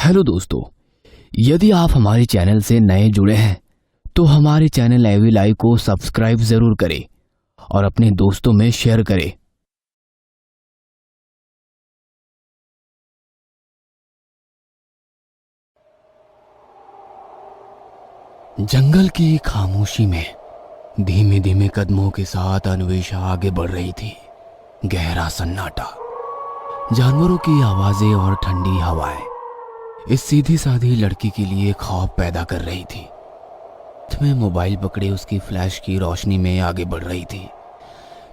Hello दोस्तों, यदि आप हमारे चैनल से नए जुड़े हैं तो हमारे चैनल एवी लाइव को सब्सक्राइब जरूर करें और अपने दोस्तों में शेयर करें। जंगल की खामोशी में धीमे धीमे कदमों के साथ अन्वेषा आगे बढ़ रही थी। गहरा सन्नाटा, जानवरों की आवाजें और ठंडी हवाएं इस सीधी साधी लड़की के लिए खौफ पैदा कर रही थी। हाथ में मोबाइल पकड़े उसकी फ्लैश की रोशनी में आगे बढ़ रही थी।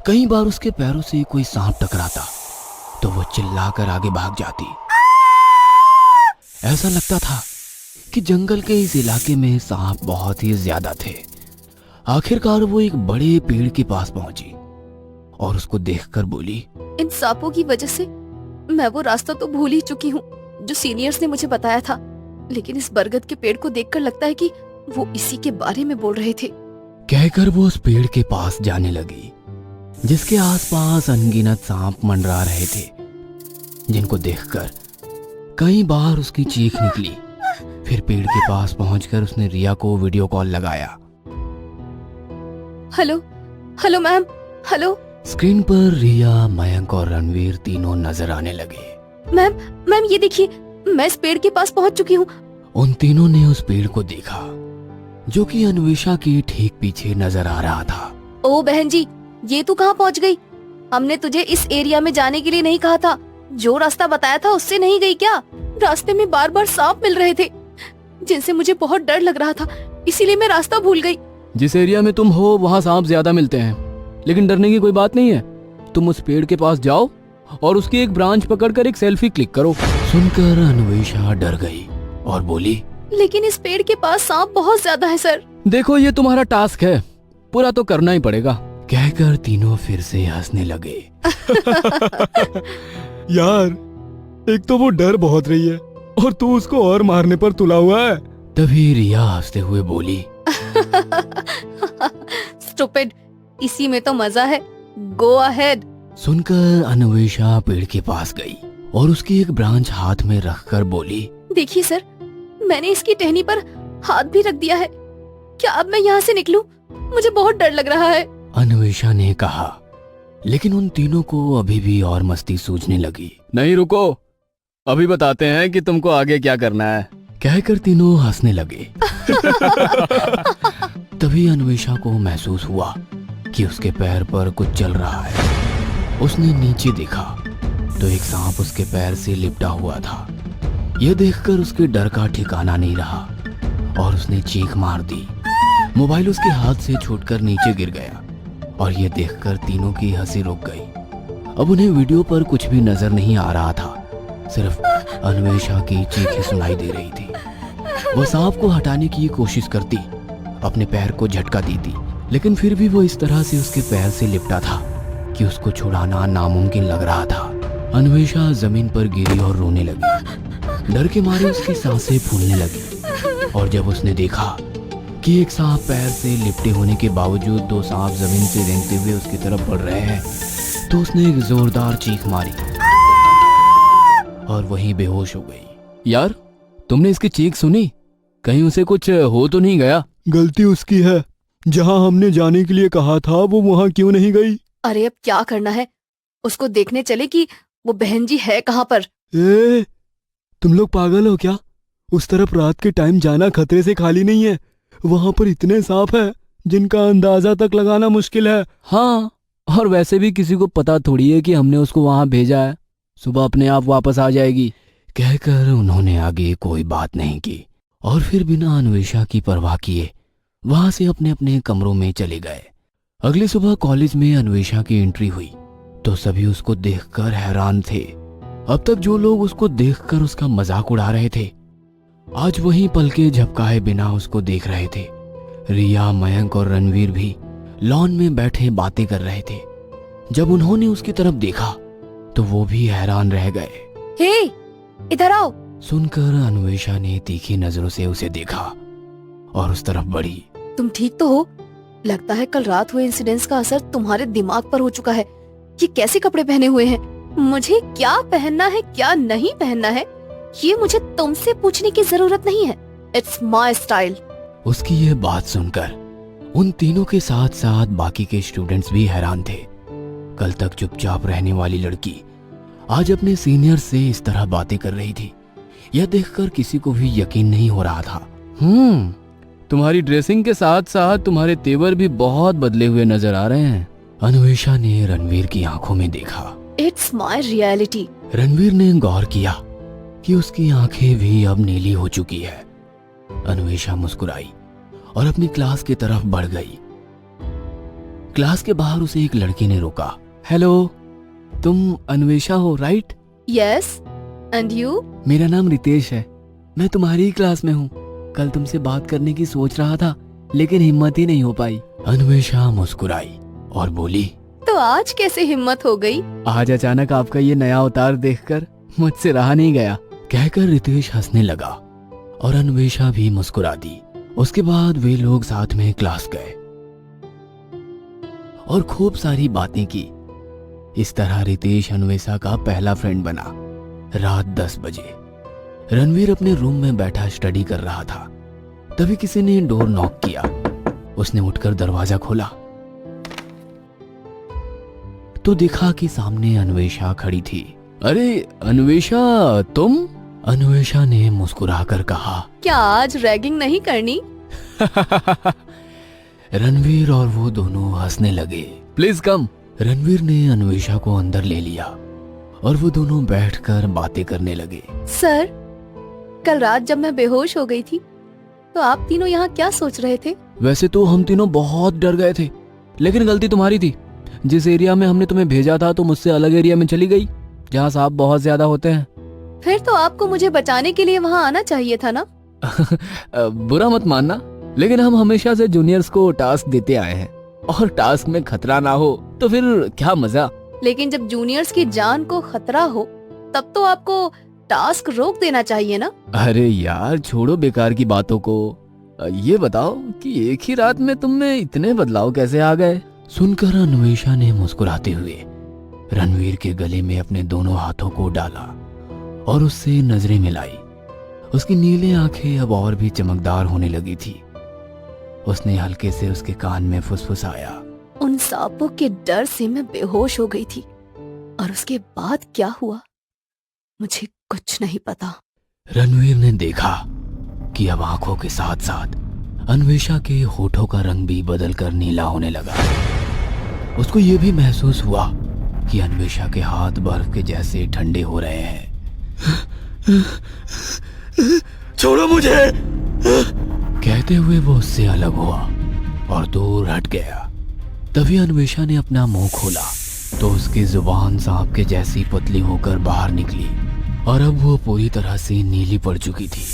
कई बार उसके पैरों से कोई सांप टकराता तो वो चिल्लाकर आगे भाग जाती। ऐसा लगता था कि जंगल के इस इलाके में सांप बहुत ही ज्यादा थे। आखिरकार वो एक बड़े पेड़ के पास पहुंची और उसको देखकर बोली, इन सांपों की वजह से मैं वो रास्ता तो भूल ही चुकी हूँ जो सीनियर्स ने मुझे बताया था, लेकिन इस बरगद के पेड़ को देखकर लगता है कि वो इसी के बारे में बोल रहे थे। कहकर वो उस पेड़ के पास जाने लगी जिसके आसपास अनगिनत सांप मंडरा रहे थे, जिनको देखकर कई बार उसकी चीख निकली। फिर पेड़ के पास पहुंचकर उसने रिया को वीडियो कॉल लगाया। Hello hello ma'am, hello. Screen पर रिया, मयंक और रणवीर तीनों नजर आने लगे। मैम मैम ये देखिए, मैं इस पेड़ के पास पहुंच चुकी हूँ। उन तीनों ने उस पेड़ को देखा जो कि अन्वेषा के ठीक पीछे नजर आ रहा था। ओ बहन जी, ये तू कहाँ पहुँच गई? हमने तुझे इस एरिया में जाने के लिए नहीं कहा था। जो रास्ता बताया था उससे नहीं गई क्या? रास्ते में बार बार सांप मिल रहे थे जिनसे मुझे बहुत डर लग रहा था, इसीलिए मैं रास्ता भूल गई। जिस एरिया में तुम हो वहाँ सांप ज्यादा मिलते हैं, लेकिन डरने की कोई बात नहीं है। तुम उस पेड़ के पास जाओ और उसकी एक ब्रांच पकड़कर एक सेल्फी क्लिक करो। सुनकर अन्वेषा डर गई और बोली, लेकिन इस पेड़ के पास सांप बहुत ज्यादा है सर। देखो ये तुम्हारा टास्क है, पूरा तो करना ही पड़ेगा। कहकर तीनों फिर से हंसने लगे। यार, एक तो वो डर बहुत रही है और तू उसको और मारने पर तुला हुआ है। तभी रिया हंसते हुए बोली, स्टूपिड, इसी में तो मजा है। Go ahead. सुनकर अन्वेषा पेड़ के पास गई और उसकी एक ब्रांच हाथ में रखकर बोली, देखिए सर, मैंने इसकी टहनी पर हाथ भी रख दिया है। क्या अब मैं यहाँ से निकलूं? मुझे बहुत डर लग रहा है। अन्वेषा ने कहा। लेकिन उन तीनों को अभी भी और मस्ती सूझने लगी। नहीं रुको, अभी बताते हैं कि तुमको आगे क्या करना है। कहकर तीनों हंसने लगे। तभी अन्वेषा को महसूस हुआ कि उसके पैर पर कुछ चल रहा है। उसने नीचे देखा तो एक सांप उसके पैर से लिपटा हुआ था। यह देखकर उसके डर का ठिकाना नहीं रहा और उसने चीख मार दी। मोबाइल उसके हाथ से छूटकर नीचे गिर गया और यह देखकर तीनों की हंसी रुक गई। अब उन्हें वीडियो पर कुछ भी नजर नहीं आ रहा था, सिर्फ अन्वेषा की चीखें सुनाई दे रही थी। वो सांप को हटाने की कोशिश करती, अपने पैर को झटका देती, लेकिन फिर भी वो इस तरह से उसके पैर से लिपटा था कि उसको छुड़ाना नामुमकिन लग रहा था। अन्वेषा जमीन पर गिरी और रोने लगी। डर के मारे उसकी सांसें फूलने लगी और जब उसने देखा कि एक सांप पैर से लिपटे होने के बावजूद दो सांप जमीन से रेंगते हुए उसकी तरफ बढ़ रहे हैं, तो उसने एक जोरदार चीख मारी और वहीं बेहोश हो गई। यार, तुमने इसकी चीख सुनी? कहीं उसे कुछ हो तो नहीं गया? गलती उसकी है। जहाँ हमने जाने के लिए कहा था वो वहाँ क्यों नहीं गई? अरे अब क्या करना है? उसको देखने चले कि वो बहन जी है कहाँ पर। ए, तुम लोग पागल हो क्या? उस तरफ रात के टाइम जाना खतरे से खाली नहीं है। वहाँ पर इतने सांप हैं जिनका अंदाजा तक लगाना मुश्किल है। हाँ, और वैसे भी किसी को पता थोड़ी है कि हमने उसको वहाँ भेजा है। सुबह अपने आप वापस आ जाएगी। कहकर उन्होंने आगे कोई बात नहीं की और फिर बिना अन्वेषा की परवाह किए वहां से अपने अपने कमरों में चले गए। अगली सुबह कॉलेज में अन्वेषा की एंट्री हुई तो सभी उसको देखकर हैरान थे। अब तक जो लोग उसको देखकर उसका मजाक उड़ा रहे थे, आज वहीं पलके झपकाए बिना उसको देख रहे थे। रिया, मयंक और रणवीर भी लॉन में बैठे बातें कर रहे थे। जब उन्होंने उसकी तरफ देखा तो वो भी हैरान रह गए। हे, इधर आओ। सुनकर अन्वेषा ने तीखी नजरों से उसे देखा और उस तरफ बढ़ी। तुम ठीक तो हो? लगता है कल रात हुए इंसिडेंट्स का असर तुम्हारे दिमाग पर हो चुका है। ये कैसे कपड़े पहने हुए हैं? मुझे क्या पहनना है क्या नहीं पहनना है ये मुझे तुमसे पूछने की जरूरत नहीं है। It's my style. उसकी ये बात सुनकर उन तीनों के साथ साथ बाकी के स्टूडेंट्स भी हैरान थे। कल तक चुपचाप रहने वाली लड़की आज अपने सीनियर से इस तरह बातें कर रही थी। यह देखकर किसी को भी यकीन नहीं हो रहा था। तुम्हारी ड्रेसिंग के साथ साथ तुम्हारे तेवर भी बहुत बदले हुए नजर आ रहे हैं। अन्वेषा ने रणवीर की आंखों में देखा। It's my reality. रणवीर ने गौर किया कि उसकी आंखें भी अब नीली हो चुकी है। अन्वेषा मुस्कुराई और अपनी क्लास की तरफ बढ़ गई। क्लास के बाहर उसे एक लड़की ने रोका। हेलो, तुम अन्वेषा हो राइट? Yes, and you? मेरा नाम रितेश है, मैं तुम्हारी ही क्लास में हूँ। कल तुमसे बात करने की सोच रहा था लेकिन हिम्मत ही नहीं हो पाई। अन्वेषा मुस्कुराई और बोली, तो आज कैसे हिम्मत हो गई? आज अचानक आपका ये नया अवतार देखकर मुझसे रहा नहीं गया। कहकर रितेश हंसने लगा और अन्वेषा भी मुस्कुरा दी। उसके बाद वे लोग साथ में क्लास गए और खूब सारी बातें की। इस तरह रितेश अन्वेषा का पहला फ्रेंड बना। रात 10 बजे रणवीर अपने रूम में बैठा स्टडी कर रहा था। तभी किसी ने डोर नॉक किया। उसने उठकर दरवाजा खोला तो देखा कि सामने अन्वेषा खड़ी थी। अरे अन्वेषा, तुम? अन्वेषा ने मुस्कुराकर कहा, क्या आज रैगिंग नहीं करनी? रणवीर और वो दोनों हंसने लगे। Please come. रणवीर ने अन्वेषा को अंदर ले लिया और वो दोनों बैठकर बातें करने लगे। सर, कल रात जब मैं बेहोश हो गई थी तो आप तीनों यहाँ क्या सोच रहे थे? वैसे तो हम तीनों बहुत डर गए थे, लेकिन गलती तुम्हारी थी। जिस एरिया में हमने तुम्हें भेजा था तुम उससे अलग एरिया में चली गई जहाँ सांप बहुत ज्यादा होते हैं। फिर तो आपको मुझे बचाने के लिए वहाँ आना चाहिए था ना? बुरा मत मानना, लेकिन हम हमेशा से जूनियर्स को टास्क देते आए हैं और टास्क में खतरा ना हो तो फिर क्या मजा। लेकिन जब जूनियर्स की जान को खतरा हो तब तो आपको टास्क रोक देना चाहिए ना? अरे यार छोड़ो बेकार की बातों को। ये बताओ कि एक ही रात में तुम में इतने बदलाव कैसे आ गए? सुनकर अन्वेषा ने मुस्कुराते हुए रणवीर के गले में अपने दोनों हाथों को डाला और उससे नजरें मिलाई। उसकी नीली आंखें अब और भी चमकदार होने लगी थी। उसने हल्के से उसके कान में फुसफुसाया, उन सांपों के डर से मैं बेहोश हो गई थी और उसके बाद क्या हुआ मुझे कुछ नहीं पता। रणवीर ने देखा कि अब आंखों के साथ साथ अन्वेषा के होठों का रंग भी बदलकर नीला होने लगा। उसको यह भी महसूस हुआ कि अन्वेषा के हाथ बर्फ के जैसे ठंडे हो रहे हैं। छोड़ो मुझे, कहते हुए वो उससे अलग हुआ और दूर हट गया। तभी अन्वेषा ने अपना मुंह खोला तो उसकी जुबान सांप के जैसी पतली होकर बाहर निकली और अब वो पूरी तरह से नीली पड़ चुकी थी।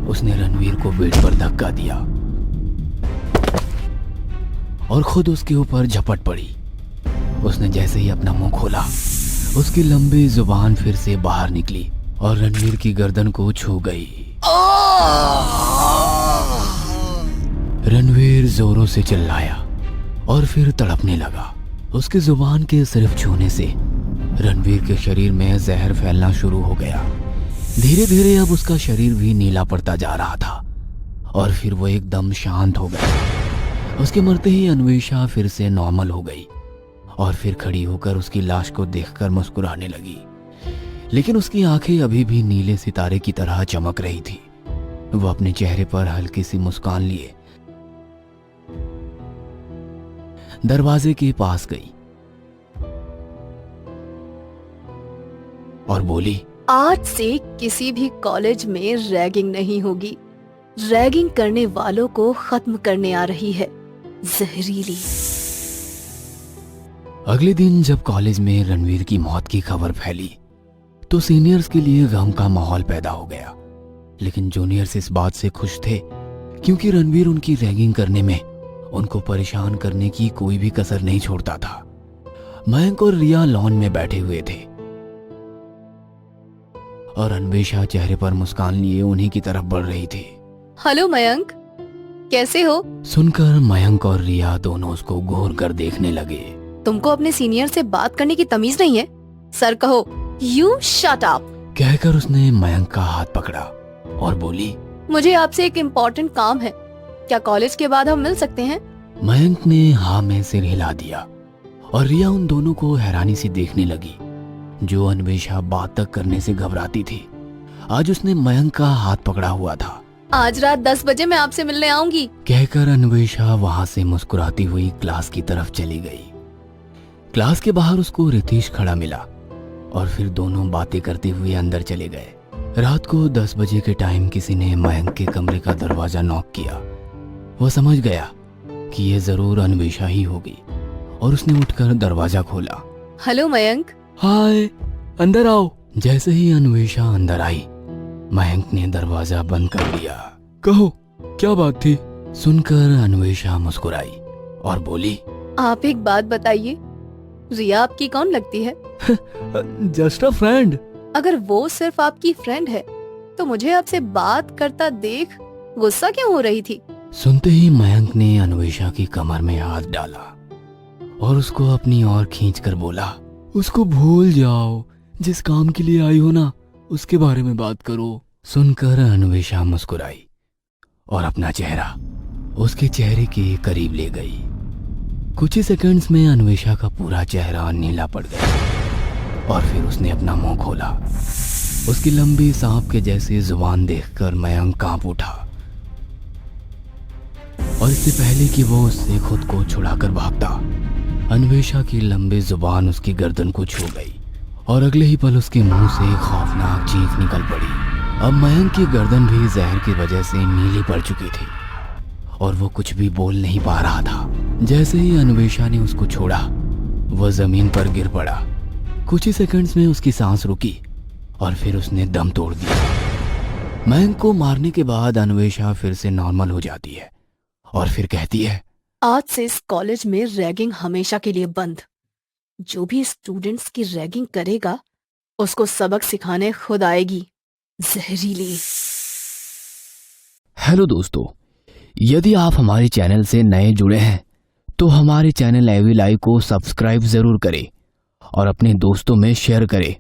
उसने रणवीर को बेड पर धक्का दिया और खुद उसके ऊपर झपट पड़ी। उसने जैसे ही अपना मुंह खोला उसकी लंबी जुबान फिर से बाहर निकली और रणवीर की गर्दन को छू गई। रणवीर जोरों से चिल्लाया और फिर तड़पने लगा। उसकी जुबान के सिर्फ छूने से रणवीर के शरीर में जहर फैलना शुरू हो गया। धीरे धीरे अब उसका शरीर भी नीला पड़ता जा रहा था और फिर वो एकदम शांत हो गया। उसके मरते ही अन्वेषा फिर से नॉर्मल हो गई और फिर खड़ी होकर उसकी लाश को देखकर मुस्कुराने लगी, लेकिन उसकी आंखें अभी भी नीले सितारे की तरह चमक रही थी। वो अपने चेहरे पर हल्की सी मुस्कान लिए दरवाजे के पास गई और बोली, आज से किसी भी कॉलेज में रैगिंग नहीं होगी। रैगिंग करने वालों को खत्म करने आ रही है जहरीली। अगले दिन जब कॉलेज में रणवीर की मौत की खबर फैली तो सीनियर्स के लिए गम का माहौल पैदा हो गया, लेकिन जूनियर्स इस बात से खुश थे क्योंकि रणवीर उनकी रैगिंग करने में उनको परेशान करने की कोई भी कसर नहीं छोड़ता था। मयंक और रिया लॉन में बैठे हुए थे और अन्वेषा चेहरे पर मुस्कान लिए उन्हीं की तरफ बढ़ रही थी। हेलो मयंक, कैसे हो? सुनकर मयंक और रिया दोनों उसको घूर कर देखने लगे। तुमको अपने सीनियर से बात करने की तमीज नहीं है? सर कहो, यू शट अप। कहकर उसने मयंक का हाथ पकड़ा और बोली, मुझे आपसे एक इम्पोर्टेंट काम है, क्या कॉलेज के बाद हम मिल सकते हैं? मयंक ने हाँ में सिर हिला दिया और रिया उन दोनों को हैरानी से देखने लगी। जो अन्वेषा बात तक करने से घबराती थी, आज उसने मयंक का हाथ पकड़ा हुआ था। आज रात 10 बजे मैं आपसे मिलने आऊंगी। कहकर अन्वेषा वहां से मुस्कुराती हुई क्लास की तरफ चली गई। क्लास के बाहर उसको रितेश खड़ा मिला और फिर दोनों बातें करते हुए अंदर चले गए। रात को 10 बजे के टाइम किसी ने मयंक के कमरे का दरवाजा नॉक किया। वो समझ गया कि ये जरूर अन्वेषा ही होगी और उसने उठकर दरवाजा खोला। हेलो मयंक। हाय, अंदर आओ। जैसे ही अन्वेषा अंदर आई, मयंक ने दरवाजा बंद कर दिया। कहो, क्या बात थी? सुनकर अन्वेषा मुस्कुराई और बोली, आप एक बात बताइए, रिया आपकी कौन लगती है? Just a friend. अगर वो सिर्फ आपकी फ्रेंड है तो मुझे आपसे बात करता देख गुस्सा क्यों हो रही थी? सुनते ही मयंक ने अन्वेषा की कमर में हाथ डाला और उसको अपनी ओर खींचकर बोला, उसको भूल जाओ, जिस काम के लिए आई हो ना, उसके बारे में बात करो। सुनकर अन्वेषा मुस्कुराई और अपना चेहरा उसके चेहरे के करीब ले गई। कुछ ही सेकंड्स में अन्वेषा का पूरा चेहरा नीला पड़ गया और फिर उसने अपना मुंह खोला। उसकी लंबी सांप के जैसी जुबान देखकर मयंक कांप उठा और इससे पहले कि वो उससे खुद को छुड़ाकर भागता, अन्वेषा की लंबी जुबान उसकी गर्दन को छू गई और अगले ही पल उसके मुंह से खौफनाक चीख निकल पड़ी। अब मयंक की गर्दन भी जहर की वजह से नीली पड़ चुकी थी और वो कुछ भी बोल नहीं पा रहा था। जैसे ही अन्वेषा ने उसको छोड़ा, वह जमीन पर गिर पड़ा। कुछ ही सेकंड्स में उसकी सांस रुकी और फिर उसने दम तोड़ दिया। मयंक को मारने के बाद अन्वेषा फिर से नॉर्मल हो जाती है और फिर कहती है, आज से इस कॉलेज में रैगिंग हमेशा के लिए बंद। जो भी स्टूडेंट्स की रैगिंग करेगा उसको सबक सिखाने खुद आएगी, जहरीली। हेलो दोस्तों, यदि आप हमारे चैनल से नए जुड़े हैं तो हमारे चैनल एवी लाइव को सब्सक्राइब जरूर करें और अपने दोस्तों में शेयर करें